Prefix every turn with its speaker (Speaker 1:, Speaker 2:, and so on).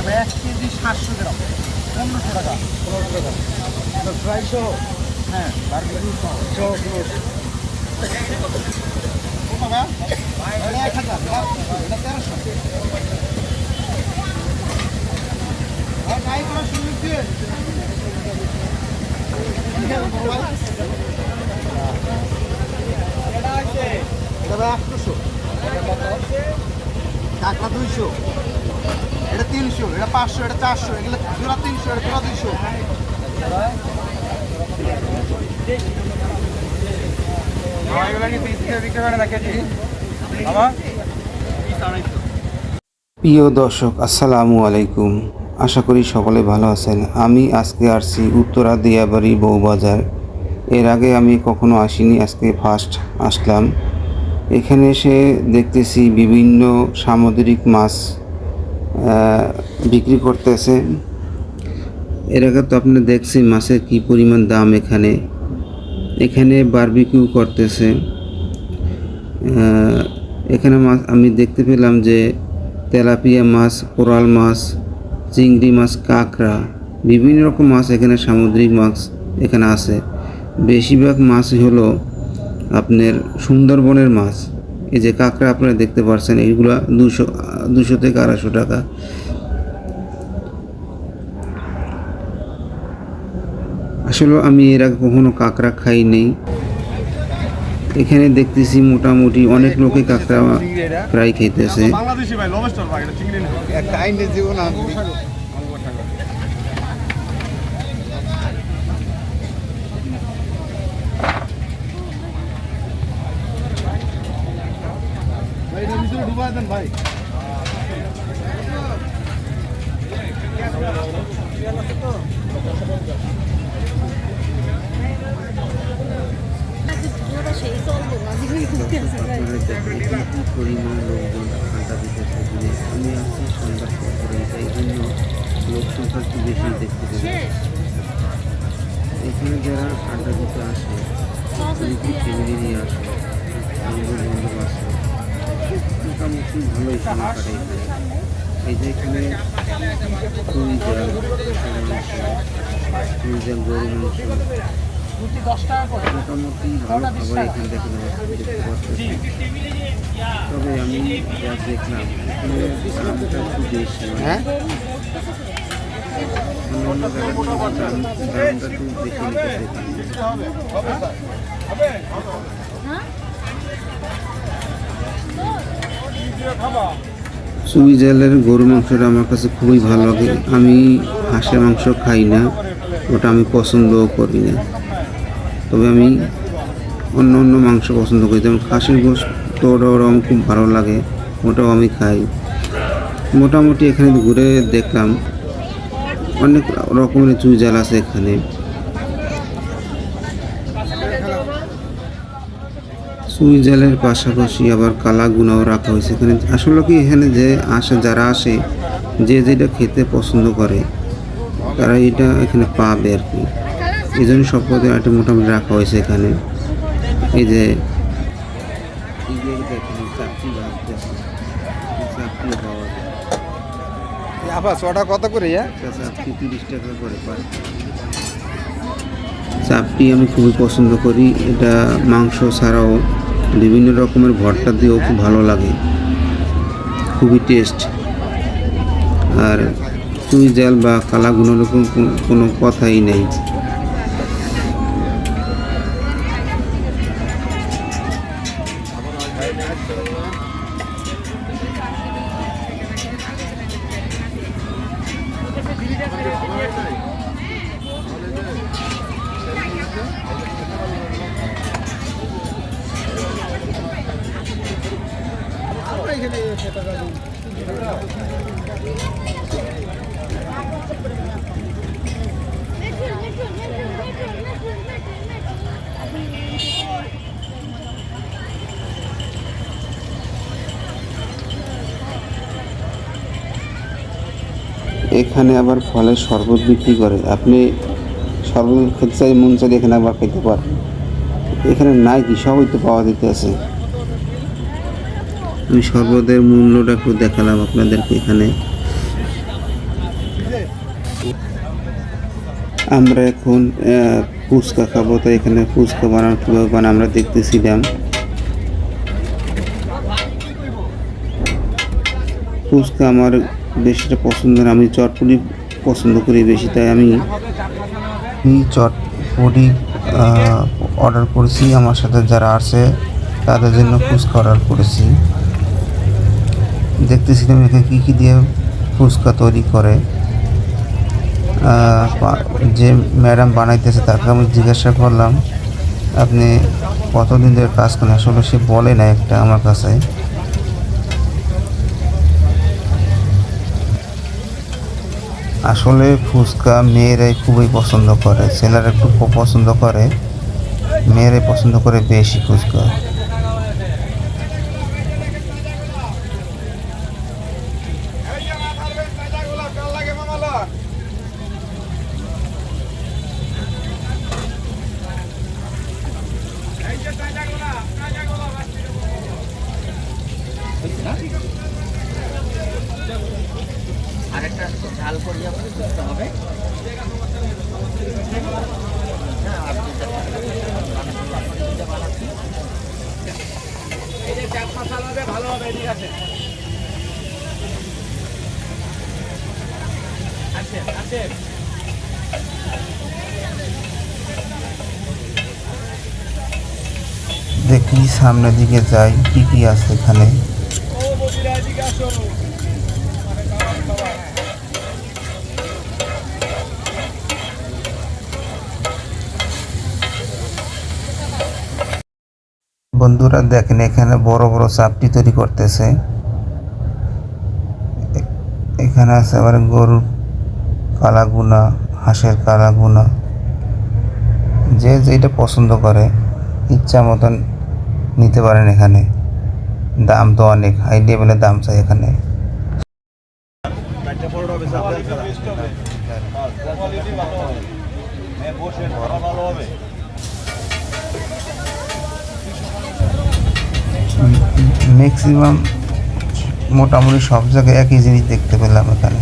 Speaker 1: 1 KG 700 গ্রাম 1500 টাকা। 1500 টাকা fry সহ? হ্যাঁ, বারবিকিউ সহ। ও বাবা, এটা 1000, এটা 1300। আর নাই কোনো সুযোগ দিয়ে এটা আছে, এটা 800, কাঁকড়া 200, এটা 300, এটা 500, এটা 400, এগুলো জোড়া 300, এটা জোড়া 200। এগুলো কি পিস দিয়ে বিক্রি করে না কেজি?
Speaker 2: প্রিয় দর্শক, আসসালামু আলাইকুম। আশা করি সকলে ভালো আছেন। আমি আজকে আসছি উত্তরা দিয়াবাড়ি বউবাজার। এর আগে আমি কখনো আসিনি, আজকে ফার্স্ট আসলাম। এখানে এসে দেখতেছি বিভিন্ন সামুদ্রিক মাছ বিক্রি করতেছে। এর আগে তো আপনি দেখছি মাছের কি পরিমাণ দাম। এখানে বারবিকিউ করতেছে। এখানে মাছ আমি দেখতে পেলাম যে তেলাপিয়া মাছ, কোরাল মাছ, চিংড়ি মাছ, কাঁকড়া, বিভিন্ন রকম মাছ এখানে, সামুদ্রিক মাছ এখানে আছে। বেশিরভাগ মাছই হলো আপনার সুন্দরবনের মাছ। এই যে কাঁকড়া আপনারা দেখতে পাচ্ছেন, এইগুলা 200 থেকে 250 টাকা। আসলে আমি এর আগে কখনো কাঁকড়া খাইনি। এখানে দেখতেছি মোটামুটি অনেক লোকে কাঁকড়া প্রায় খাইতেছে।
Speaker 1: বাংলাদেশি ভাই, লবস্টার ভাই, এটা চিংড়ি না। একটা আইনের জীবন আছে। ভাই এটা ভিতরে ঢুকায় দেন ভাই।
Speaker 2: পরিমাণ লোকজন আড্ডা দিতেছে। আমি আসছি সন্ধ্যার পর করে, তাই জন্য লোক সংখ্যা একটু বেশি দেখতে পাই। এখানে যারা আড্ডা দিতে আসে ফ্যামিলি নিয়ে আসে, বন্ধু বান্ধব আসে, মোটামুটি ভালোই সময় কাটে এখানে। এই যে এখানে চুই জাল, গরু মাংস, মোটামুটি ভালো খাবার এখানে দেখতে পাচ্ছি। তবে আমি যা দেখলাম এখানে দামটা একটু বেশি, অন্য জায়গায় দামটা একটু বেশি নিতেছে। চুই জালের গরু মাংসটা আমার কাছে খুবই ভালো লাগে। আমি হাঁসের মাংস খাই না, ওটা আমি পছন্দও করি না। তবে আমি অন্য মাংস পছন্দ করি, যেমন খাসির গোশত, ওটাও আমার খুব ভালো লাগে, ওটাও আমি খাই। মোটামুটি এখানে ঘুরে দেখলাম অনেক রকমের চুই জাল আছে এখানে। চুই জালের পাশাপাশি আবার কালা গুনাও রাখা হয়েছে এখানে। আসলে কি এখানে যারা আসে, যে যেটা খেতে পছন্দ করে তারা এটা এখানে পাবে আর কি। এই জন্য সব পদের আইটেম মোটামুটি রাখা হয়েছে এখানে। এই যে
Speaker 1: কত করে?
Speaker 2: 30 টাকা করে পায়। চাপটি আমি খুবই পছন্দ করি। এটা মাংস ছাড়াও বিভিন্ন রকমের ভর্তা দিয়েও খুব ভালো লাগে, খুবই টেস্ট। আর চুই জাল বা কালা গুনোর কোনো কথাই নেই। এখানে আবার ফলের শরবত বিক্রি করে। আপনি শরবত খেতে চাই, মন চাইলে এখানে আবার খেতে পারেন। এখানে নাই কি, সবই তো পাওয়া যেতে আছে। আমি শরবতের মূল্যটা একটু দেখালাম আপনাদেরকে। এখানে আমরা এখন ফুচকা খাবো, তাই এখানে ফুচকা বানানো কীভাবে বানায় আমরা দেখতেছিলাম। ফুচকা আমার বেশিটা পছন্দ না, আমি চটপটি পছন্দ করি বেশি, তাই আমি চটপটি অর্ডার করেছি। আমার সাথে যারা আছে তাদের জন্য ফুচকা অর্ডার করেছি। দেখতেছিলাম এখানে কী কী দিয়ে ফুচকা তৈরি করে। যে ম্যাডাম বানাইতেছে তাকে আমি জিজ্ঞাসা করলাম, আপনি কতদিন ধরে কাজ করেন? আসলে সে বলে না একটা আমার কাছে। আসলে ফুচকা মেয়েরাই খুবই পছন্দ করে, ছেলেরা একটু পছন্দ করে, মেয়েরাই পছন্দ করে বেশি ফুচকা।
Speaker 1: আরেকটা ঝাল করিয়া করতে হবে। এই যে চাপ মশলা হবে, ভালো হবে, ঠিক আছে। আছে
Speaker 2: দেখি সামনের দিকে যাই কি কি আছে এখানে। বন্ধুরা দেখেন এখানে বড় বড় চাপটি তৈরি করতেছে। এখানে আছে আবার গরুর কালাগুনা, হাঁসের কালাগুনা, যে যেটা পছন্দ করে ইচ্ছা মতন নিতে পারেন। এখানে দাম তো অনেক হাই লেভেলের দাম চাই এখানে। ম্যাক্সিমাম মোটামুটি সব জায়গায় একই জিনিস দেখতে পেলাম এখানে।